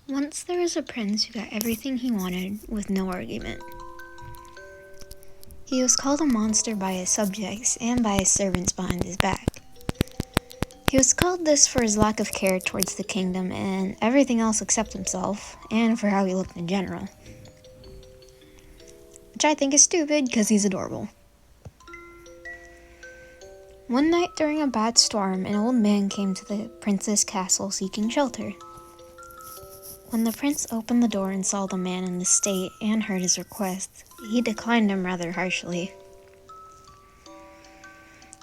Once there was a prince who got everything he wanted with no argument. He was called a monster by his subjects and by his servants behind his back. He was called this for his lack of care towards the kingdom and everything else except himself, and for how he looked in general. Which I think is stupid, because he's adorable. One night during a bad storm, an old man came to the prince's castle seeking shelter. When the prince opened the door and saw the man in this state and heard his request, he declined him rather harshly.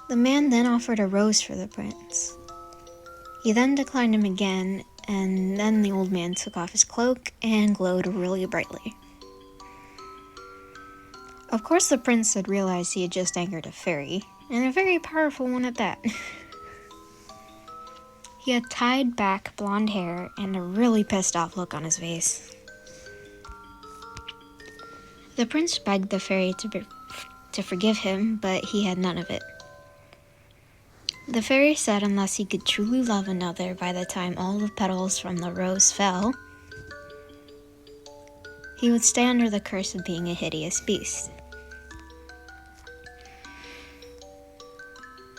The man then offered a rose for the prince. He then declined him again, and then the old man took off his cloak and glowed really brightly. Of course, the prince had realized he had just angered a fairy, and a very powerful one at that. He had tied back blonde hair and a really pissed off look on his face. The prince begged the fairy to forgive him, but he had none of it. The fairy said unless he could truly love another by the time all the petals from the rose fell, he would stay under the curse of being a hideous beast.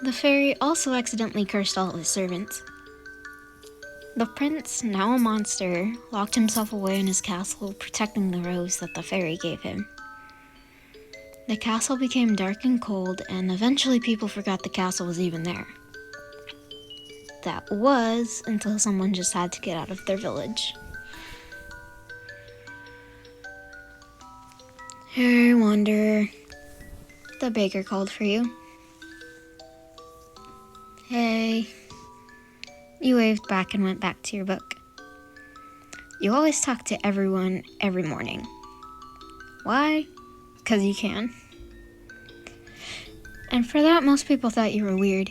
The fairy also accidentally cursed all of his servants. The prince, now a monster, locked himself away in his castle, protecting the rose that the fairy gave him. The castle became dark and cold, and eventually people forgot the castle was even there. That was until someone just had to get out of their village. Hey, Wanderer. The baker called for you. Hey. You waved back and went back to your book. You always talk to everyone every morning. Why? Because you can. And for that, most people thought you were weird.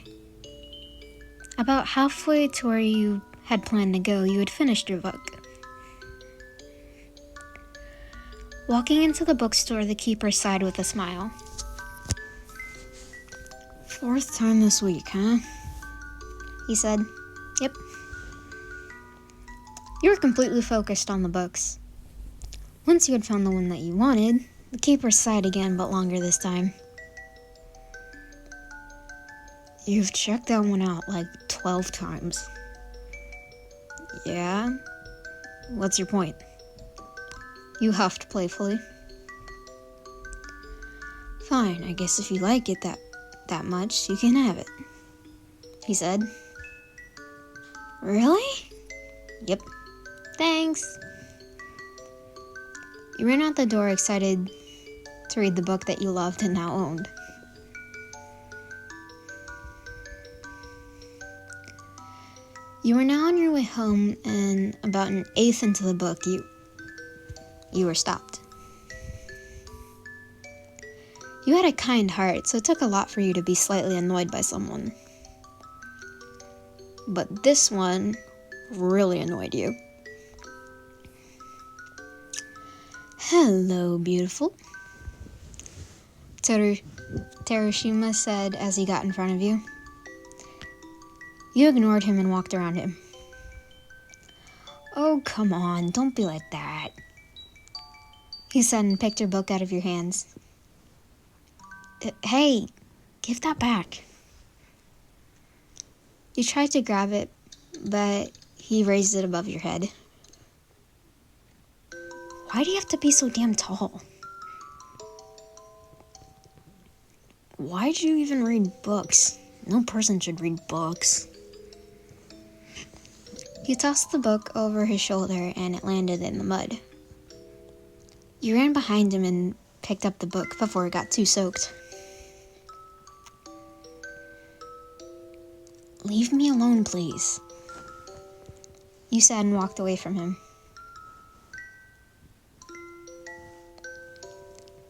About halfway to where you had planned to go, you had finished your book. Walking into the bookstore, the keeper sighed with a smile. 4th time this week, huh? He said. Yep. You were completely focused on the books. Once you had found the one that you wanted, the keeper sighed again, but longer this time. You've checked that one out like 12 times. Yeah? What's your point? You huffed playfully. Fine, I guess if you like it that much, you can have it, he said. Really? Yep. Thanks. You ran out the door excited to read the book that you loved and now owned. You were now on your way home, and about an eighth into the book, you were stopped. You had a kind heart, so it took a lot for you to be slightly annoyed by someone. But this one really annoyed you. Hello, beautiful, Terushima said as he got in front of you. You ignored him and walked around him. Oh, come on, don't be like that, he said and picked your book out of your hands. Hey, give that back. You tried to grab it, but he raised it above your head. Why do you have to be so damn tall? Why'd you even read books? No person should read books. He tossed the book over his shoulder and it landed in the mud. You ran behind him and picked up the book before it got too soaked. Leave me alone, please, you said and walked away from him.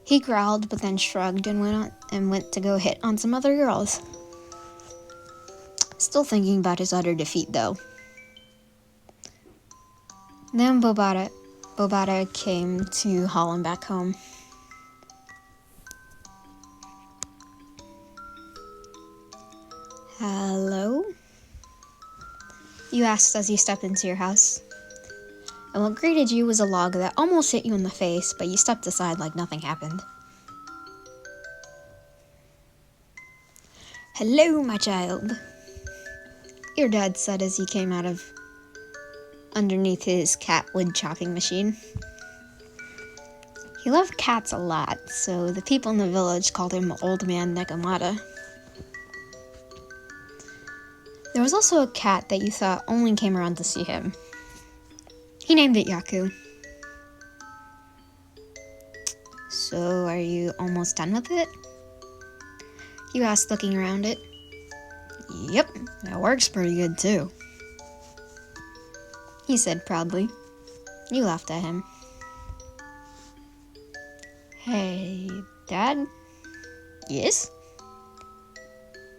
He growled but then shrugged and went to go hit on some other girls. Still thinking about his utter defeat, though. Then Bobata came to haul him back home. Hello? You asked as you stepped into your house. And what greeted you was a log that almost hit you in the face, but you stepped aside like nothing happened. "Hello, my child," your dad said as he came out of underneath his cat wood chopping machine. He loved cats a lot, so the people in the village called him Old Man Negamata. There was also a cat that you thought only came around to see him. He named it Yaku. "So, are you almost done with it?" you asked, looking around it. "Yep, that works pretty good too," he said proudly. You laughed at him. "Hey, Dad?" "Yes?"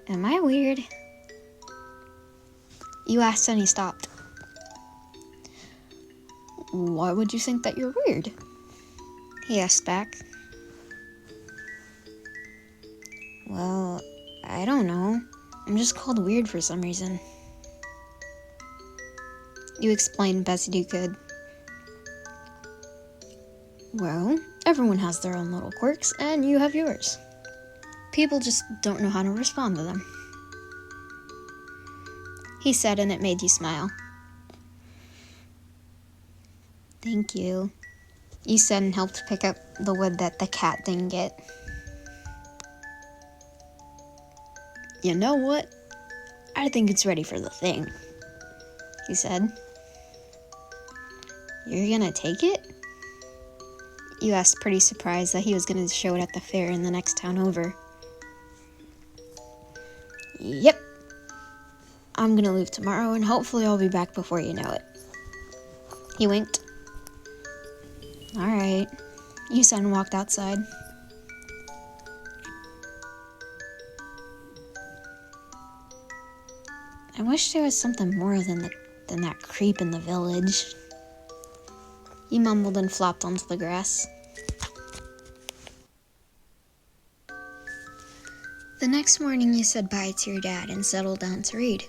"Am I weird?" you asked, and he stopped. "Why would you think that you're weird?" he asked back. "Well, I don't know. I'm just called weird for some reason," you explained best you could. "Well, everyone has their own little quirks, and you have yours. People just don't know how to respond to them," he said, and it made you smile. "Thank you," you said, and helped pick up the wood that the cat didn't get. "You know what? I think it's ready for the thing," he said. "You're gonna take it?" you asked, pretty surprised that he was gonna show it at the fair in the next town over. "Yep. I'm gonna leave tomorrow, and hopefully I'll be back before you know it." He winked. "Alright," you said, and walked outside. "I wish there was something more than that creep in the village," you mumbled and flopped onto the grass. The next morning you said bye to your dad and settled down to read.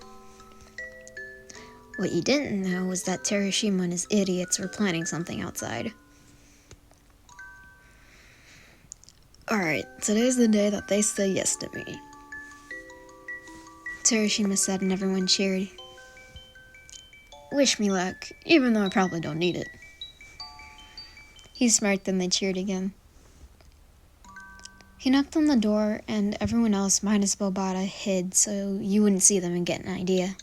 What you didn't know was that Terashima and his idiots were planning something outside. "Alright, today's the day that they say yes to me," Terashima said, and everyone cheered. "Wish me luck, even though I probably don't need it." He smirked, and they cheered again. He knocked on the door, and everyone else minus Bobata hid so you wouldn't see them and get an idea.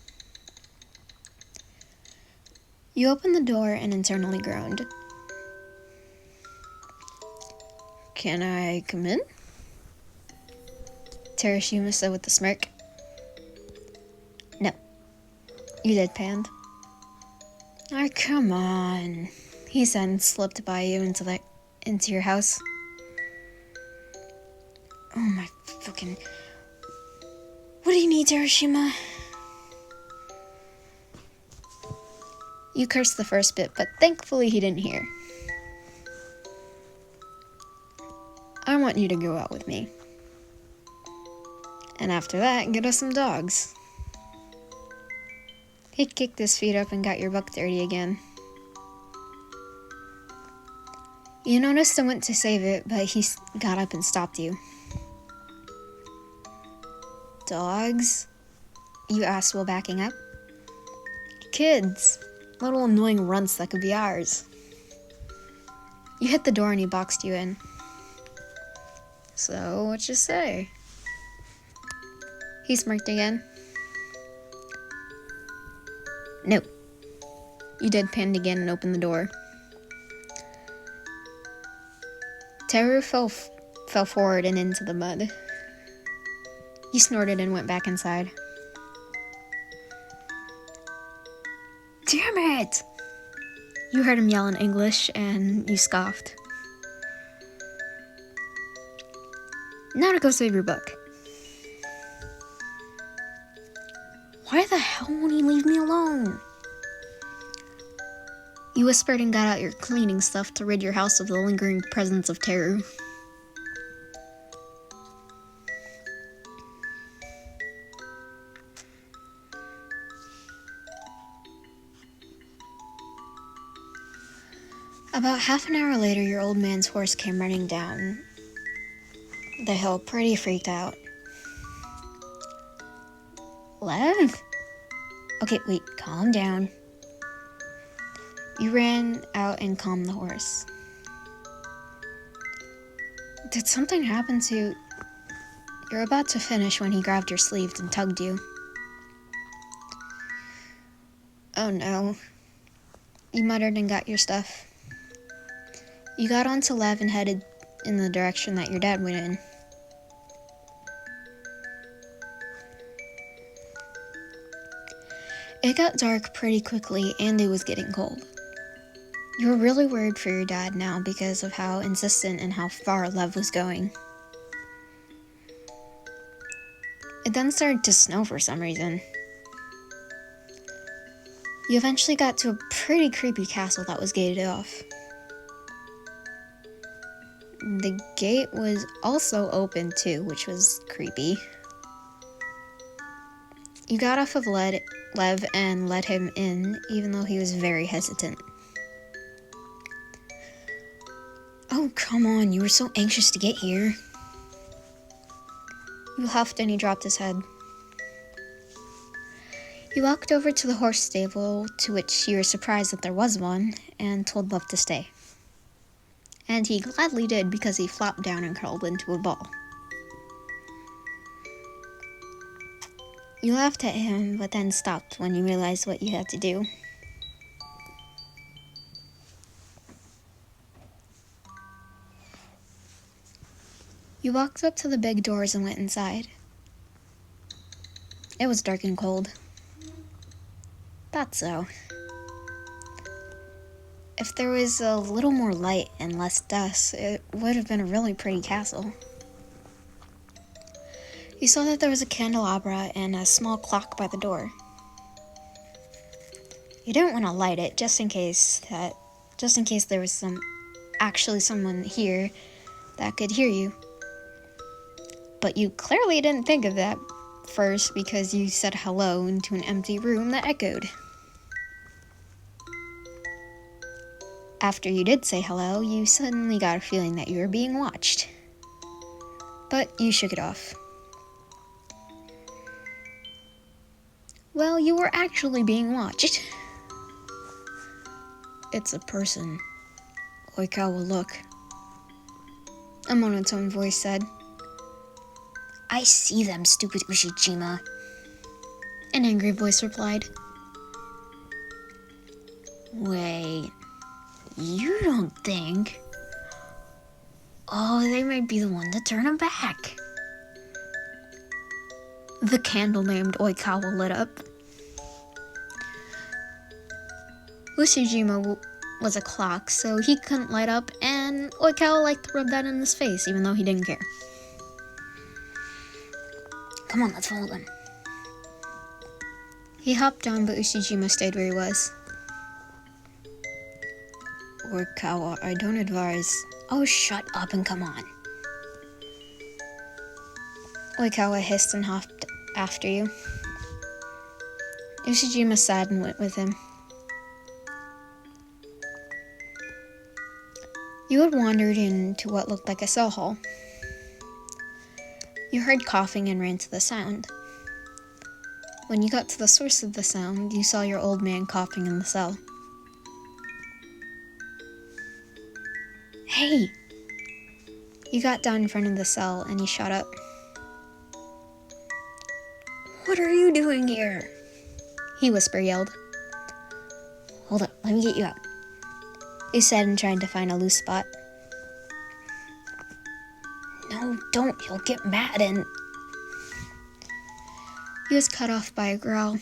You opened the door and internally groaned. "Can I come in?" Terashima said with a smirk. "No," you deadpanned. "Oh, come on," he said, and slipped by you into your house. "Oh my fucking... What do you need, Terashima?" You cursed the first bit, but thankfully he didn't hear. "I want you to go out with me. And after that, get us some dogs." He kicked his feet up and got your butt dirty again. You noticed and went to save it, but he got up and stopped you. "Dogs?" you asked while backing up. "Kids. Little annoying runts that could be ours." You hit the door and he boxed you in. "So, what you say?" He smirked again. "No." You deadpanned again and opened the door. Teru fell forward and into the mud. You snorted and went back inside. "Damn it!" You heard him yell in English, and you scoffed. "Now to go save your book." "Why the hell won't he leave me alone?" You whispered and got out your cleaning stuff to rid your house of the lingering presence of Teru. About half an hour later, your old man's horse came running down the hill, pretty freaked out. Lev? Okay, wait, calm down. You ran out and calmed the horse. Did something happen to... You're about to finish when he grabbed your sleeves and tugged you. Oh no. You muttered and got your stuff. You got onto Lev and headed in the direction that your dad went in. It got dark pretty quickly and it was getting cold. You were really worried for your dad now because of how insistent and how far Lev was going. It then started to snow for some reason. You eventually got to a pretty creepy castle that was gated off. The gate was also open too, which was creepy. You got off of Lev and let him in, even though he was very hesitant. Oh, come on, you were so anxious to get here. You huffed and he dropped his head. You walked over to the horse stable, to which you were surprised that there was one, and told Lev to stay. And he gladly did because he flopped down and curled into a ball. You laughed at him, but then stopped when you realized what you had to do. You walked up to the big doors and went inside. It was dark and cold. Thought so. If there was a little more light and less dust, it would have been a really pretty castle. You saw that there was a candelabra and a small clock by the door. You didn't want to light it just in case there was someone here that could hear you. But you clearly didn't think of that first because you said hello into an empty room that echoed. After you did say hello, you suddenly got a feeling that you were being watched. But you shook it off. Well, you were actually being watched. It's a person. Oikawa, look. A monotone voice said. I see them, stupid Ushijima. An angry voice replied. Wait, you don't think... Oh, they might be the one to turn him back. The candle named Oikawa lit up. Ushijima was a clock, so he couldn't light up, and Oikawa liked to rub that in his face, even though he didn't care. Come on, let's follow them. He hopped on, but Ushijima stayed where he was. Oikawa, I don't advise. Oh, shut up and come on. Oikawa hissed and hopped after you. Ushijima sighed and went with him. You had wandered into what looked like a cell hall. You heard coughing and ran to the sound. When you got to the source of the sound, you saw your old man coughing in the cell. Hey! You got down in front of the cell and he shot up. What are you doing here? He yelled. Hold up, let me get you out. He said and tried to find a loose spot. No, don't, he'll get mad and... He was cut off by a growl.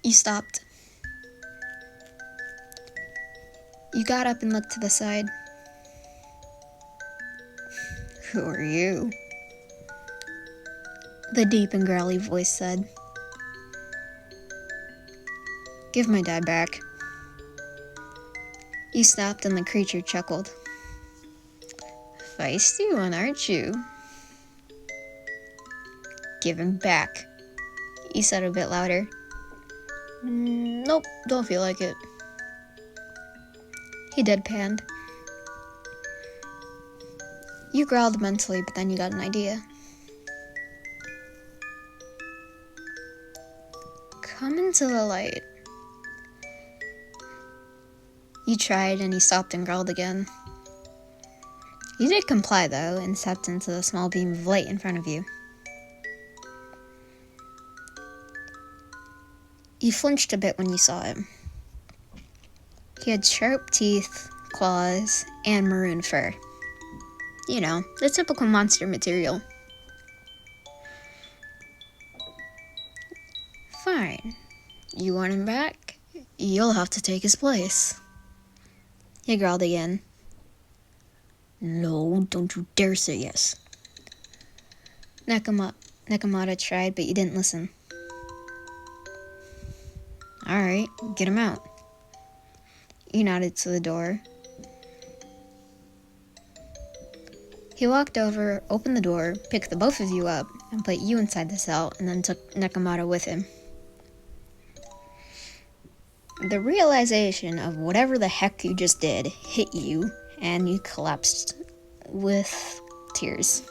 You stopped. You got up and looked to the side. Who are you? The deep and growly voice said. Give my dad back. You stopped and the creature chuckled. Feisty one, aren't you? Give him back, he said a bit louder. Nope, don't feel like it. He deadpanned. You growled mentally, but then you got an idea. Come into the light. You tried, and he stopped and growled again. You did comply, though, and stepped into the small beam of light in front of you. You flinched a bit when you saw him. He had sharp teeth, claws, and maroon fur. You know, the typical monster material. Fine. You want him back? You'll have to take his place. He growled again. No, don't you dare say yes. Nakamata tried, but you didn't listen. Alright, get him out. You nodded to the door. He walked over, opened the door, picked the both of you up, and put you inside the cell, and then took Nakamata with him. The realization of whatever the heck you just did hit you, and you collapsed with tears.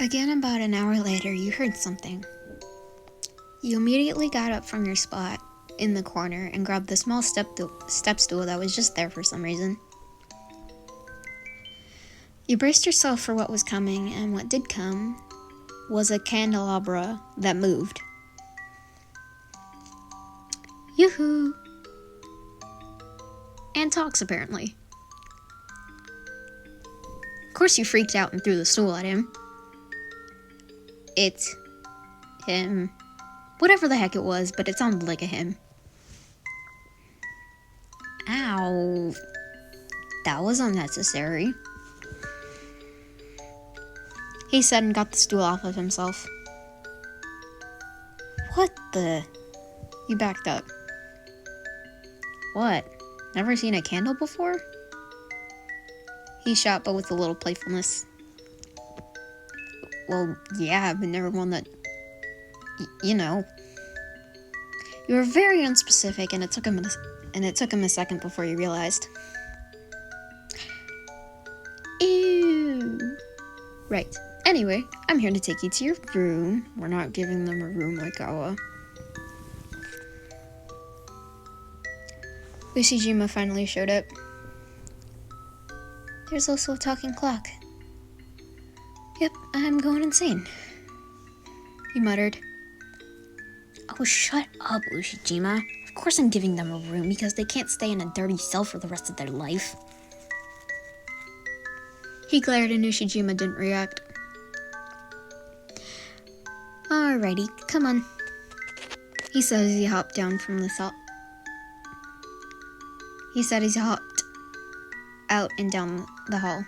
Again, about an hour later, you heard something. You immediately got up from your spot in the corner and grabbed the small step stool that was just there for some reason. You braced yourself for what was coming, and what did come was a candelabra that moved. Yoo-hoo! And talks, apparently. Of course you freaked out and threw the stool at him. It, him, whatever the heck it was, but it sounded like a him. Ow. That was unnecessary. He said and got the stool off of himself. What the? You backed up. What? Never seen a candle before? He shot, but with a little playfulness. Well, yeah, but never one that, you know. You were very unspecific, and it took him a second before you realized. Ew. Right. Anyway, I'm here to take you to your room. We're not giving them a room like Awa. Ushijima finally showed up. There's also a talking clock. Yep, I'm going insane. He muttered. Oh, shut up, Ushijima. Of course I'm giving them a room because they can't stay in a dirty cell for the rest of their life. He glared and Ushijima didn't react. Alrighty, come on. He said as he hopped down from the cell. He said as he hopped out and down the hall.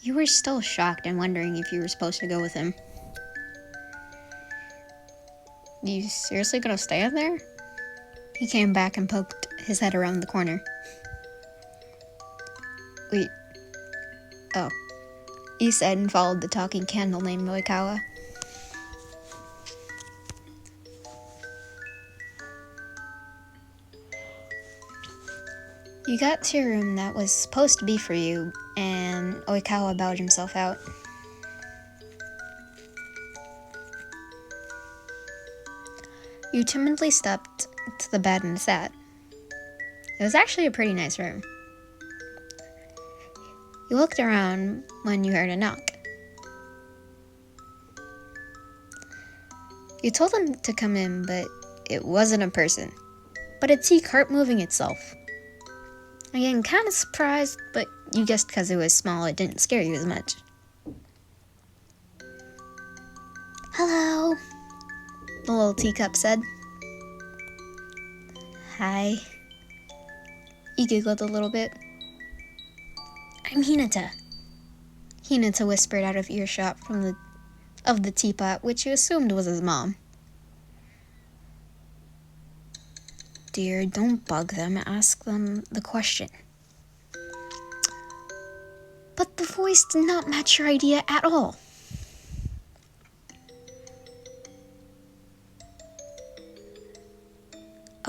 You were still shocked and wondering if you were supposed to go with him. You seriously gonna stay up there? He came back and poked his head around the corner. Wait. Oh. He said and followed the talking candle named Moikawa. You got to your room that was supposed to be for you, and Oikawa bowed himself out. You timidly stepped to the bed and sat. It was actually a pretty nice room. You looked around when you heard a knock. You told him to come in, but it wasn't a person, but a tea cart moving itself. Again, kind of surprised, but you guessed because it was small, it didn't scare you as much. Hello, the little teacup said. Hi. He giggled a little bit. I'm Hinata. Hinata whispered out of earshot of the teapot, which you assumed was his mom. Dear, don't bug them. Ask them the question. But the voice did not match your idea at all.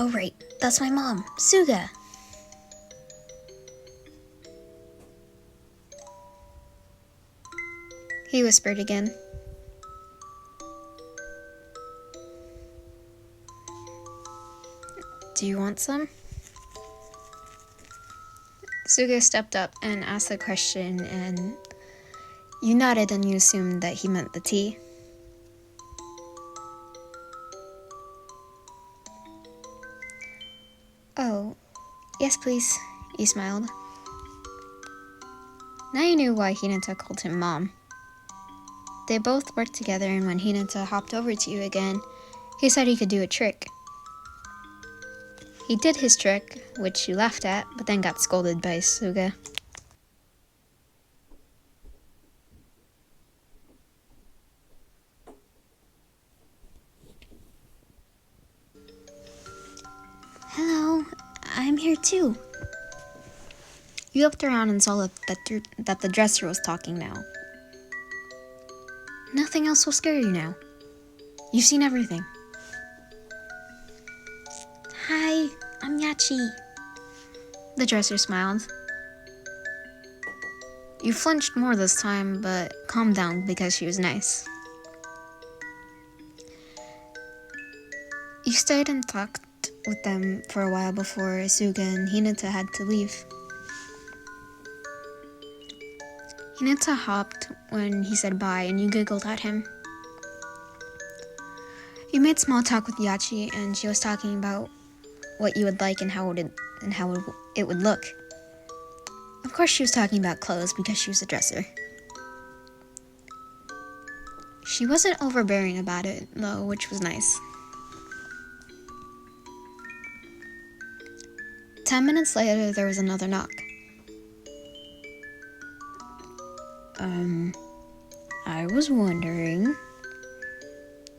Oh right, that's my mom, Suga. He whispered again. Do you want some? Suga stepped up and asked the question, and you nodded and you assumed that he meant the tea. Oh, yes please, you smiled. Now you knew why Hinata called him Mom. They both worked together, and when Hinata hopped over to you again, he said he could do a trick. He did his trick, which you laughed at, but then got scolded by Suga. Hello, I'm here too. You looked around and saw that the dresser was talking now. Nothing else will scare you now. You've seen everything. Hi, I'm Yachi. The dresser smiled. You flinched more this time, but calmed down because she was nice. You stayed and talked with them for a while before Suga and Hinata had to leave. Hinata hopped when he said bye, and you giggled at him. You made small talk with Yachi, and she was talking about what you would like and how it would look. Of course, she was talking about clothes because she was a dresser. She wasn't overbearing about it, though, which was nice. 10 minutes later, there was another knock. I was wondering.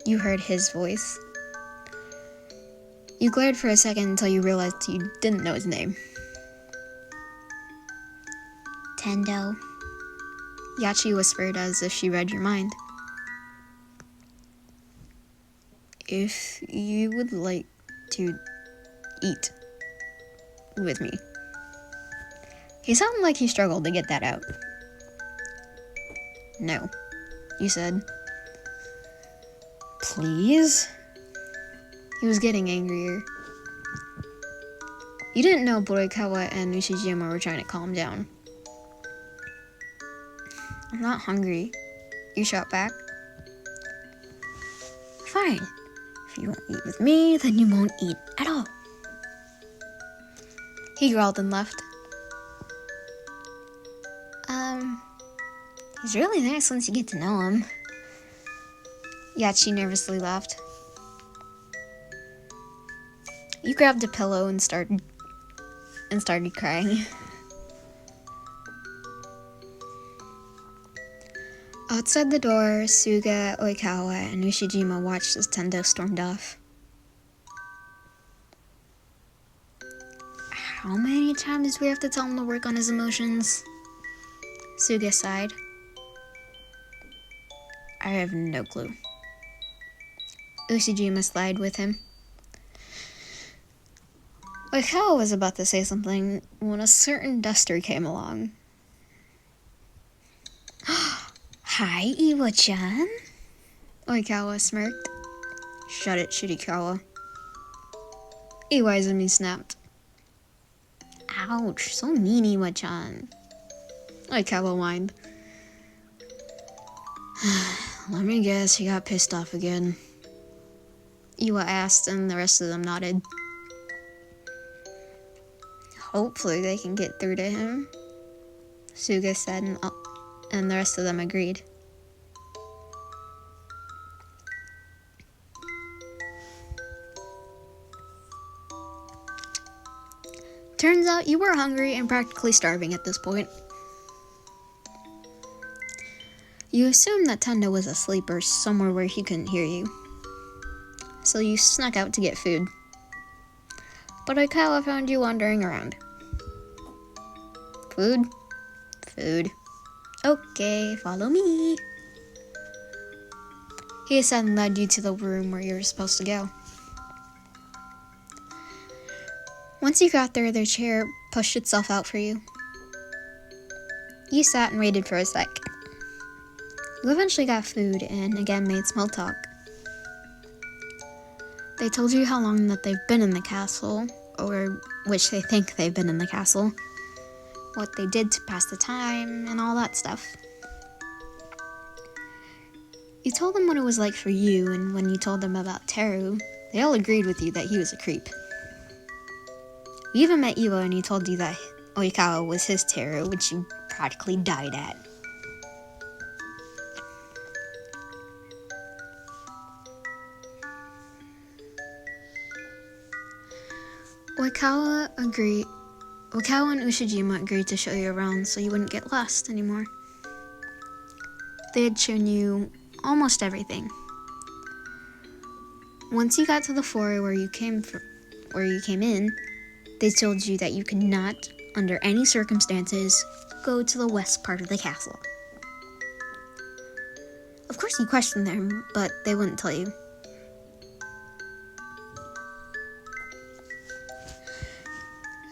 You heard his voice. You glared for a second until you realized you didn't know his name. Tendo. Yachi whispered as if she read your mind. If you would like to eat with me. He sounded like he struggled to get that out. No, you said. Please? He was getting angrier. You didn't know Borikawa and Nishijima were trying to calm down. I'm not hungry, you shot back. Fine. If you won't eat with me, then you won't eat at all. He growled and left. He's really nice once you get to know him. Yachi nervously laughed. You grabbed a pillow and started crying. Outside the door, Suga, Oikawa, and Ushijima watched as Tendo stormed off. How many times do we have to tell him to work on his emotions? Suga sighed. I have no clue. Ushijima sighed with him. Oikawa was about to say something when a certain duster came along. Hi, Iwa-chan. Oikawa smirked. Shut it, Shirikawa. Iwaizumi snapped. Ouch, so mean, Iwa-chan. Oikawa whined. Let me guess, he got pissed off again. Iwa asked, and the rest of them nodded. Hopefully they can get through to him, Suga said, and the rest of them agreed. Turns out you were hungry and practically starving at this point. You assumed that Tendo was asleep or somewhere where he couldn't hear you, so you snuck out to get food. But Oikawa found you wandering around. Food? Food. Okay, follow me. He said and led you to the room where you were supposed to go. Once you got there, their chair pushed itself out for you. You sat and waited for a sec. You eventually got food and again made small talk. They told you how long that they've been in the castle, or which they think they've been in the castle, what they did to pass the time, and all that stuff. You told them what it was like for you, and when you told them about Teru, they all agreed with you that he was a creep. You even met Iwo and he told you that Oikawa was his Teru, which you practically died at. Oikawa and Ushijima agreed to show you around so you wouldn't get lost anymore. They had shown you almost everything. Once you got to the floor where you came in, they told you that you could not, under any circumstances, go to the west part of the castle. Of course you questioned them, but they wouldn't tell you.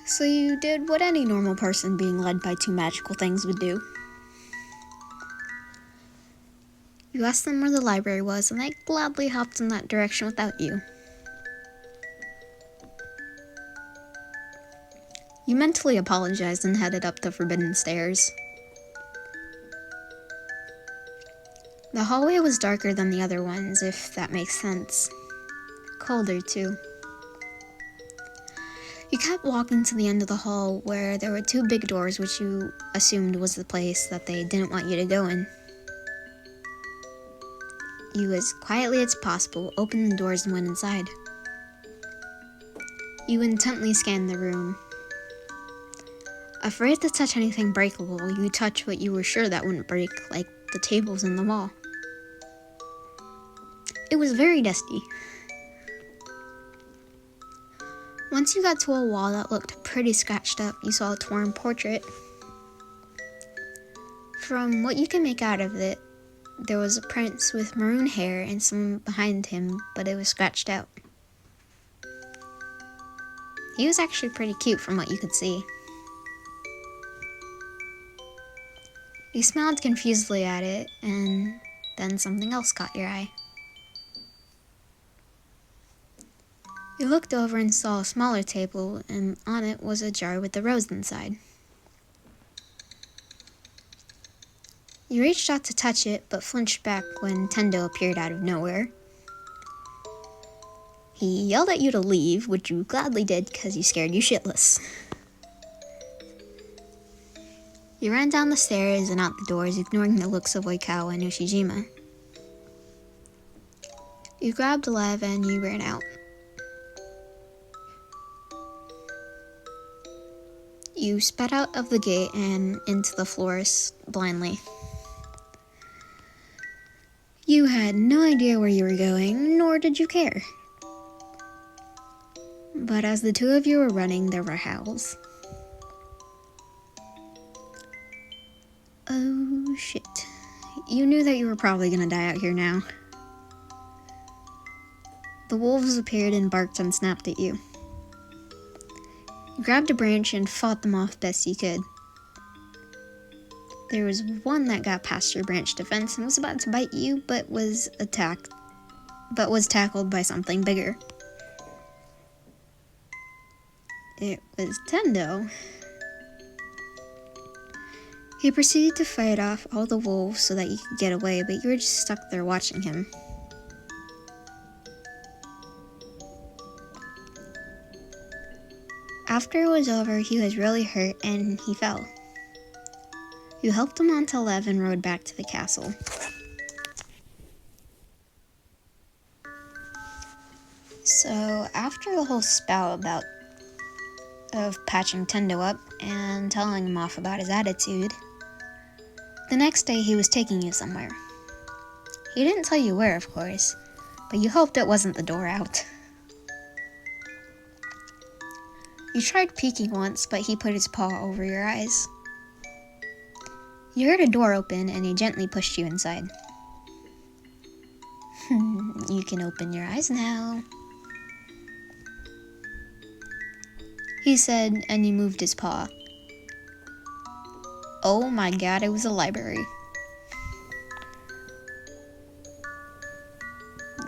So you did what any normal person being led by two magical things would do. You asked them where the library was, and they gladly hopped in that direction without you. You mentally apologized and headed up the forbidden stairs. The hallway was darker than the other ones, if that makes sense. Colder, too. You kept walking to the end of the hall where there were two big doors which you assumed was the place that they didn't want you to go in. You, as quietly as possible, opened the doors and went inside. You intently scanned the room. Afraid to touch anything breakable, you touched what you were sure that wouldn't break, like the tables in the wall. It was very dusty. Once you got to a wall that looked pretty scratched up, you saw a torn portrait. From what you can make out of it, there was a prince with maroon hair and someone behind him, but it was scratched out. He was actually pretty cute from what you could see. You smiled confusedly at it, and then something else caught your eye. You looked over and saw a smaller table, and on it was a jar with a rose inside. You reached out to touch it, but flinched back when Tendo appeared out of nowhere. He yelled at you to leave, which you gladly did because he scared you shitless. You ran down the stairs and out the doors, ignoring the looks of Oikawa and Ushijima. You grabbed Lev and you ran out. You sped out of the gate and into the forest blindly. You had no idea where you were going, nor did you care. But as the two of you were running, there were howls. Oh shit. You knew that you were probably gonna die out here now. The wolves appeared and barked and snapped at you. You grabbed a branch and fought them off best you could. There was one that got past your branch defense and was about to bite you, but was tackled by something bigger. It was Tendo. He proceeded to fight off all the wolves so that you could get away, but you were just stuck there watching him. After it was over, he was really hurt and he fell. You helped him onto Lev and rode back to the castle. So, after the whole spout of patching Tendo up and telling him off about his attitude, the next day he was taking you somewhere. He didn't tell you where, of course, but you hoped it wasn't the door out. You tried peeking once, but he put his paw over your eyes. You heard a door open, and he gently pushed you inside. You can open your eyes now. he said, and he moved his paw. Oh my god, it was a library.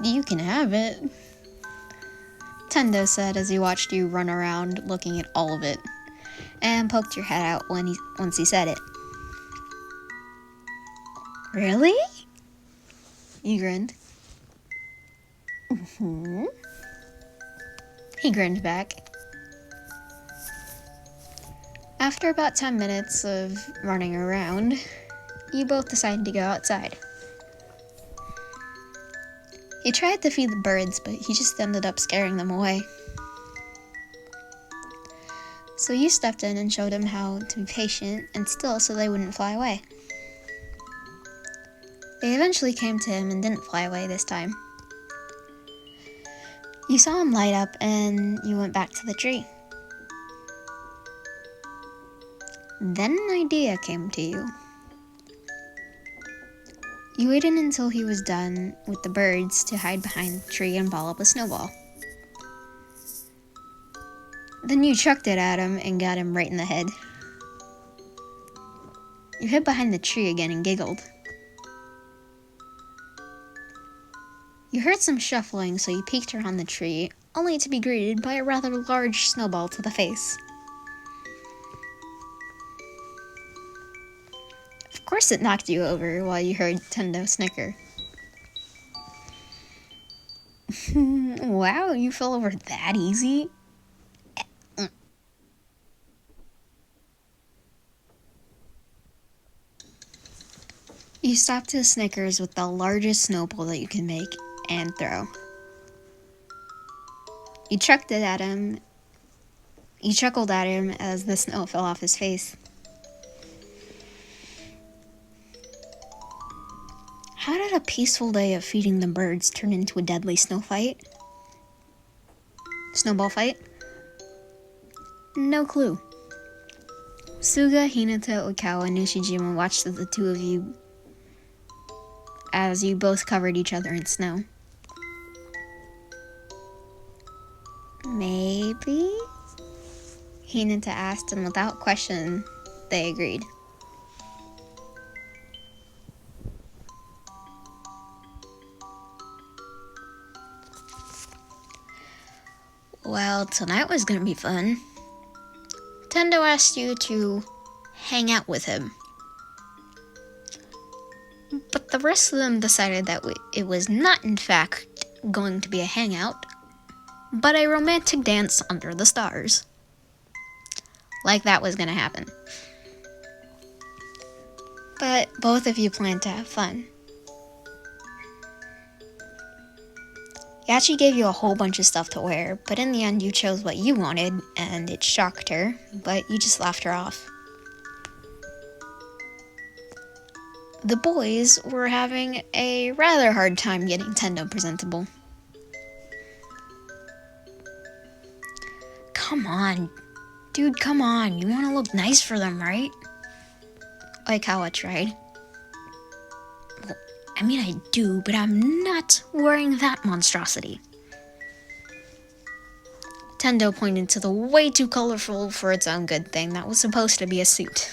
You can have it, Tendo said as he watched you run around looking at all of it, and poked your head out once he said it. Really? You grinned. Mm-hmm. He grinned back. After about 10 minutes of running around, you both decided to go outside. He tried to feed the birds, but he just ended up scaring them away. So you stepped in and showed him how to be patient and still so they wouldn't fly away. They eventually came to him and didn't fly away this time. You saw him light up and you went back to the tree. Then an idea came to you. You waited until he was done with the birds to hide behind the tree and ball up a snowball. Then you chucked it at him and got him right in the head. You hid behind the tree again and giggled. You heard some shuffling, so you peeked around the tree, only to be greeted by a rather large snowball to the face. Of course it knocked you over while you heard Tendo snicker. Wow, you fell over that easy? You stopped his snickers with the largest snowball that you can make and throw. You chucked it at him. You chuckled at him as the snow fell off his face. How did a peaceful day of feeding the birds turn into a deadly snowball fight? No clue. Suga, Hinata, Okawa, and Nishijima watched the two of you as you both covered each other in snow. Maybe? Hinata asked, and without question, they agreed. Well, tonight was gonna be fun. Tendo asked you to hang out with him. But the rest of them decided that it was not, in fact, going to be a hangout, but a romantic dance under the stars. Like that was gonna happen. But both of you planned to have fun. Yachi gave you a whole bunch of stuff to wear, but in the end you chose what you wanted, and it shocked her, but you just laughed her off. The boys were having a rather hard time getting Tendo presentable. Come on, dude, come on. You want to look nice for them, right? Oikawa tried. Well, I mean, I do, but I'm not wearing that monstrosity. Tendo pointed to the way too colorful for its own good thing that was supposed to be a suit.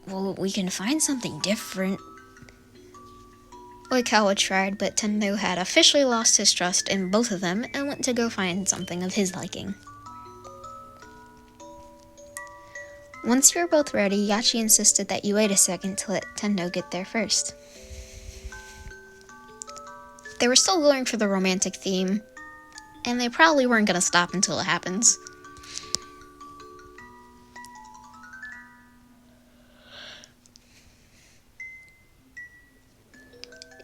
Well, we can find something different. Oikawa tried, but Tendo had officially lost his trust in both of them and went to go find something of his liking. Once you were both ready, Yachi insisted that you wait a second to let Tendo get there first. They were still going for the romantic theme, and they probably weren't going to stop until it happens.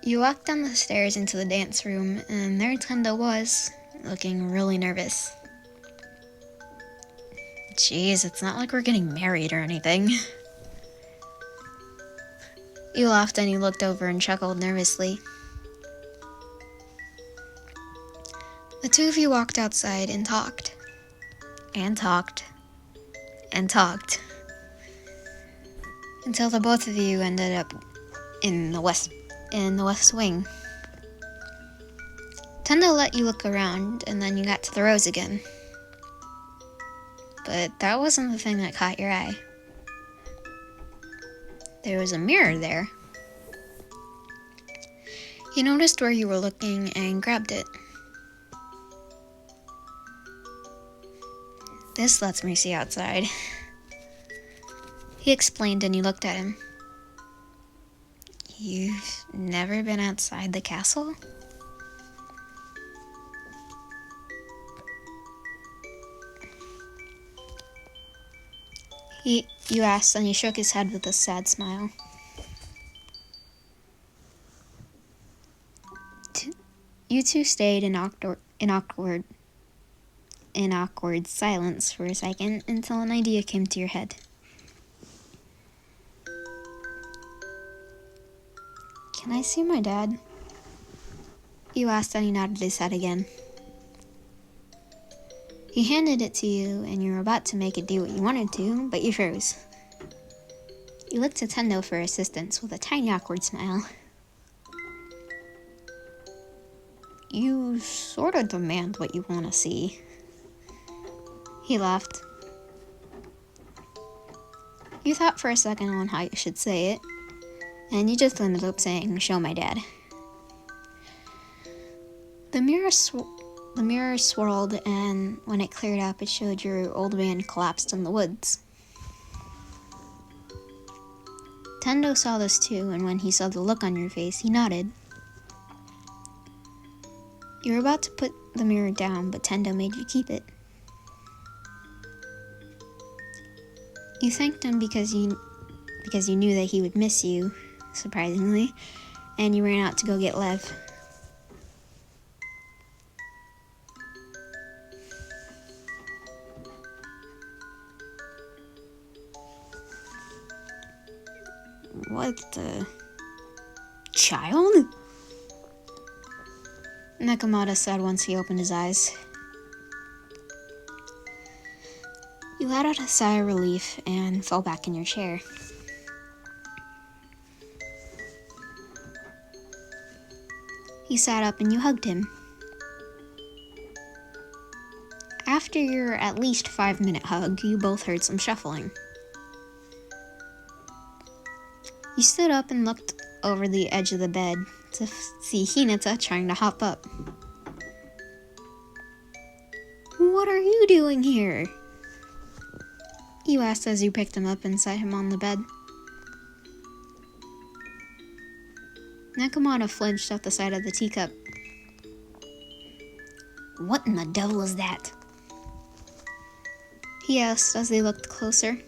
You walked down the stairs into the dance room, and there Tendo was, looking really nervous. Jeez, it's not like we're getting married or anything. You laughed and you looked over and chuckled nervously. The two of you walked outside and talked. And talked. And talked. Until the both of you ended up in the west wing. Tendo let you look around, and then you got to the rose again. But that wasn't the thing that caught your eye. There was a mirror there. He noticed where you were looking and grabbed it. This lets me see outside. He explained, and you looked at him. You've never been outside the castle? You asked, and he shook his head with a sad smile. You two stayed in awkward silence for a second until an idea came to your head. Can I see my dad? You asked, and he nodded his head again. He handed it to you, and you were about to make it do what you wanted to, but you froze. You looked to Tendo for assistance with a tiny awkward smile. You sort of demand what you want to see. He laughed. You thought for a second on how you should say it, and you just ended up saying, "Show my dad." The mirror swirled, and when it cleared up, it showed your old man collapsed in the woods. Tendo saw this too, and when he saw the look on your face, he nodded. You were about to put the mirror down, but Tendo made you keep it. You thanked him because you knew that he would miss you, surprisingly, and you ran out to go get Lev. What the... child? Nakamata said once he opened his eyes. You let out a sigh of relief and fell back in your chair. He sat up and you hugged him. After your at least 5-minute hug, you both heard some shuffling. You stood up and looked over the edge of the bed to see Hinata trying to hop up. What are you doing here? You asked as you picked him up and set him on the bed. Nakamata flinched at the sight of the teacup. What in the devil is that? He asked as they looked closer.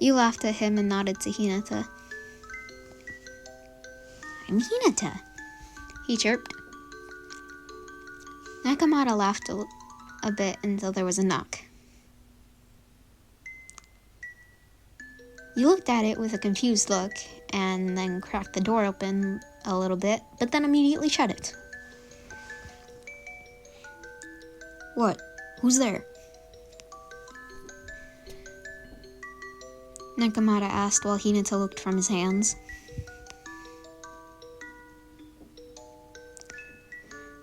You laughed at him and nodded to Hinata. I'm Hinata, he chirped. Nakamata laughed a bit until there was a knock. You looked at it with a confused look and then cracked the door open a little bit, but then immediately shut it. What? Who's there? Nakamata asked while Hinata looked from his hands.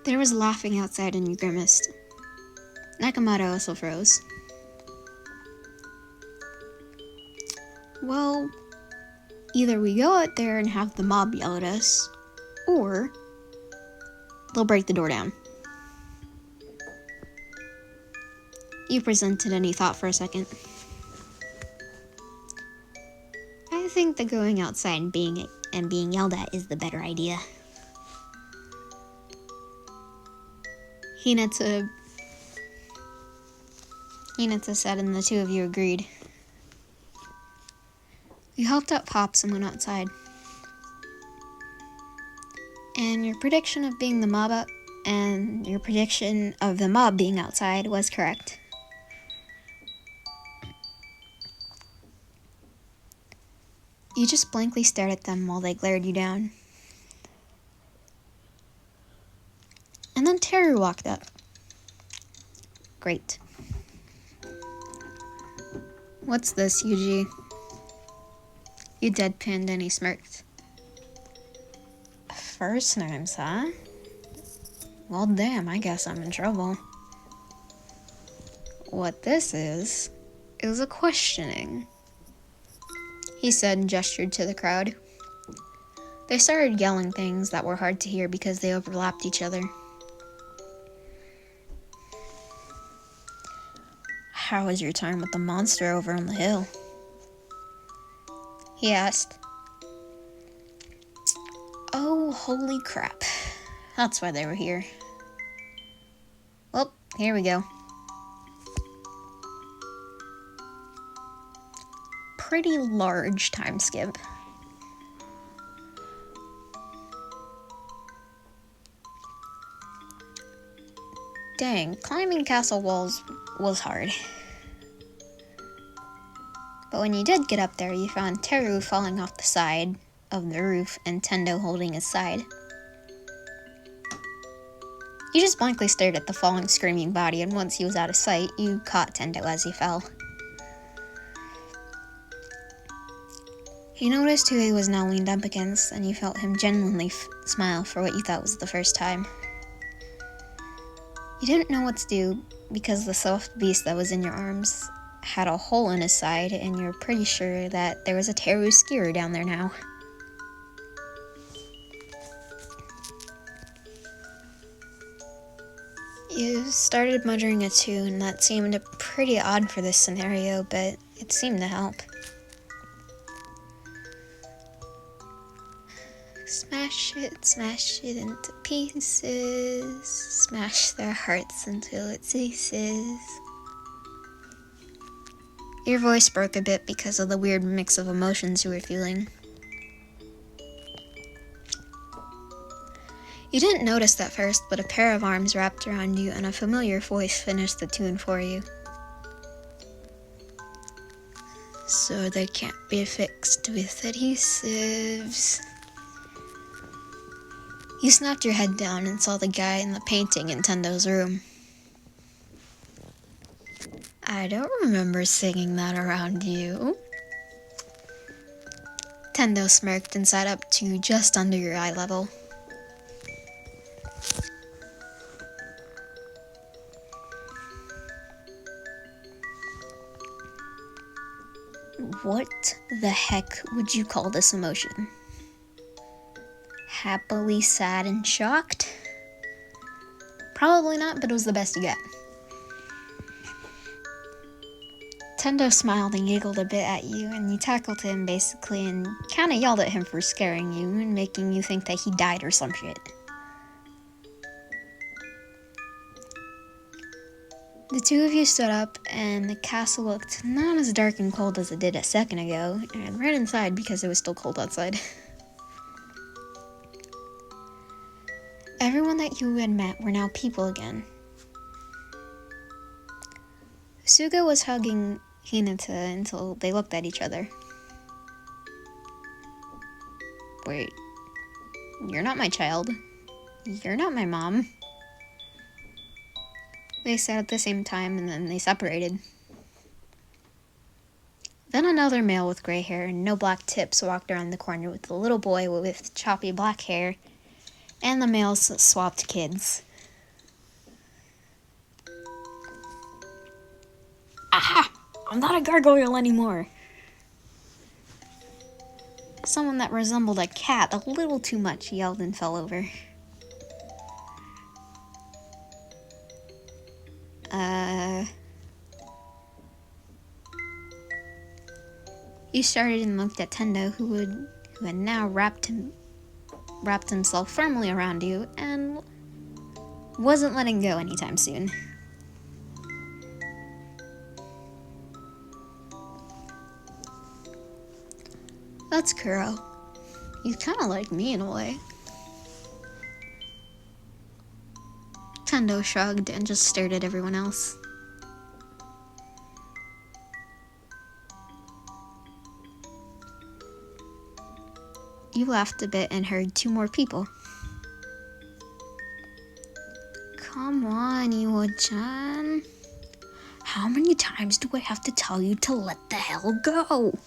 There was laughing outside and you grimaced. Nakamata also froze. Well, either we go out there and have the mob yell at us, or they'll break the door down. You presented and he thought for a second. I think that going outside and being yelled at is the better idea. Hinata said, and the two of you agreed. You helped out Pops and went outside. And your prediction of being the mob and your prediction of the mob being outside was correct. You just blankly stared at them while they glared you down. And then Teru walked up. Great. What's this, Yuji? You deadpanned and he smirked. First names, huh? Well, damn, I guess I'm in trouble. What this is a questioning, he said and gestured to the crowd. They started yelling things that were hard to hear because they overlapped each other. How was your time with the monster over on the hill? He asked. Oh, holy crap. That's why they were here. Well, here we go. Pretty large time skip. Dang, climbing castle walls was hard. But when you did get up there, you found Teru falling off the side of the roof and Tendo holding his side. You just blankly stared at the falling, screaming body, and once he was out of sight, you caught Tendo as he fell. You noticed who he was now leaned up against, and you felt him genuinely smile for what you thought was the first time. You didn't know what to do because the soft beast that was in your arms had a hole in his side, and you're pretty sure that there was a Teru skewer down there now. You started muttering a tune that seemed pretty odd for this scenario, but it seemed to help. Smash it into pieces, smash their hearts until it ceases. Your voice broke a bit because of the weird mix of emotions you were feeling. You didn't notice at first, but a pair of arms wrapped around you and a familiar voice finished the tune for you. So they can't be fixed with adhesives. You snapped your head down and saw the guy in the painting in Tendo's room. I don't remember singing that around you. Tendo smirked and sat up to just under your eye level. What the heck would you call this emotion? Happily sad and shocked? Probably not, but it was the best you got. Tendo smiled and giggled a bit at you, and you tackled him basically and kinda yelled at him for scaring you and making you think that he died or some shit. The two of you stood up, and the castle looked not as dark and cold as it did a second ago, and ran inside because it was still cold outside. Everyone that you had met were now people again. Suga was hugging Hinata until they looked at each other. Wait, you're not my child. You're not my mom. They said at the same time, and then they separated. Then another male with gray hair and no black tips walked around the corner with the little boy with choppy black hair, and the males swapped kids. Aha! I'm not a gargoyle anymore! Someone that resembled a cat a little too much yelled and fell over. You started and looked at Tendo, who had now wrapped himself firmly around you and wasn't letting go anytime soon. That's Kuro. He's kind of like me in a way. Tendo shrugged and just stared at everyone else. You laughed a bit and heard two more people. Come on, Iwo-chan. How many times do I have to tell you to let the hell go?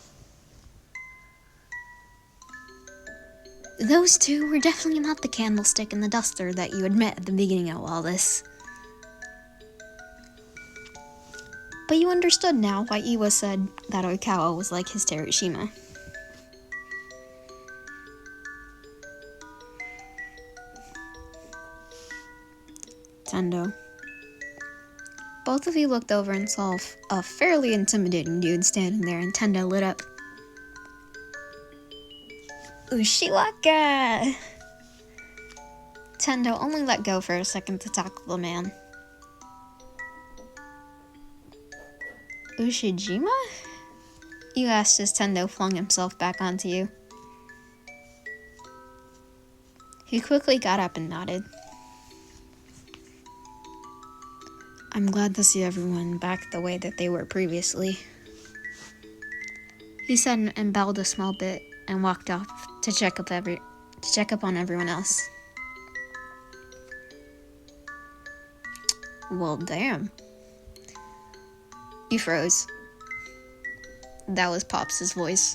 Those two were definitely not the candlestick and the duster that you had met at the beginning of all this. But you understood now why Iwa said that Oikawa was like his Terushima. Tendo. Both of you looked over and saw a fairly intimidating dude standing there, and Tendo lit up. Ushiwaka! Tendo only let go for a second to tackle the man. Ushijima? You asked as Tendo flung himself back onto you. He quickly got up and nodded. I'm glad to see everyone back the way that they were previously, he said, and bowed a small bit and walked off to check up on everyone else. Well, damn. You froze. That was Pops' voice.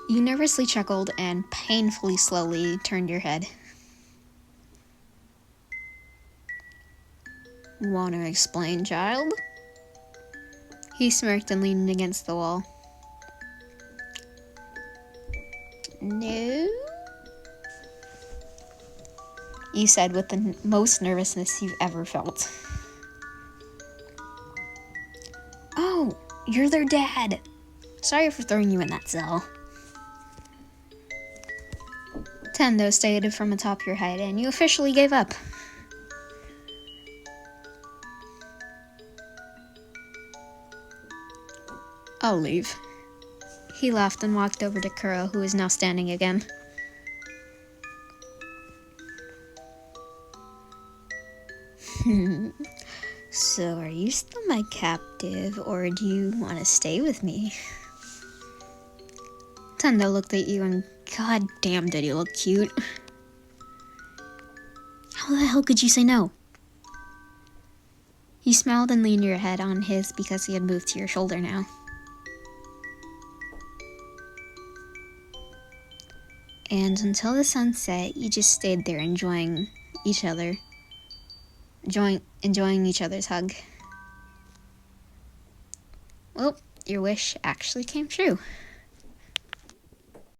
You nervously chuckled and painfully slowly turned your head. Want to explain, child? He smirked and leaned against the wall. No? You said with the most nervousness you've ever felt. Oh, you're their dad. Sorry for throwing you in that cell. Tendo stated from atop your head, and you officially gave up. I'll leave. He laughed and walked over to Kuro, who is now standing again. So, are you still my captive, or do you want to stay with me? Tendo looked at you and god damn did you look cute. How the hell could you say no? You smiled and leaned your head on his because he had moved to your shoulder now. And until the sun set, you just stayed there enjoying each other's hug. Well, your wish actually came true.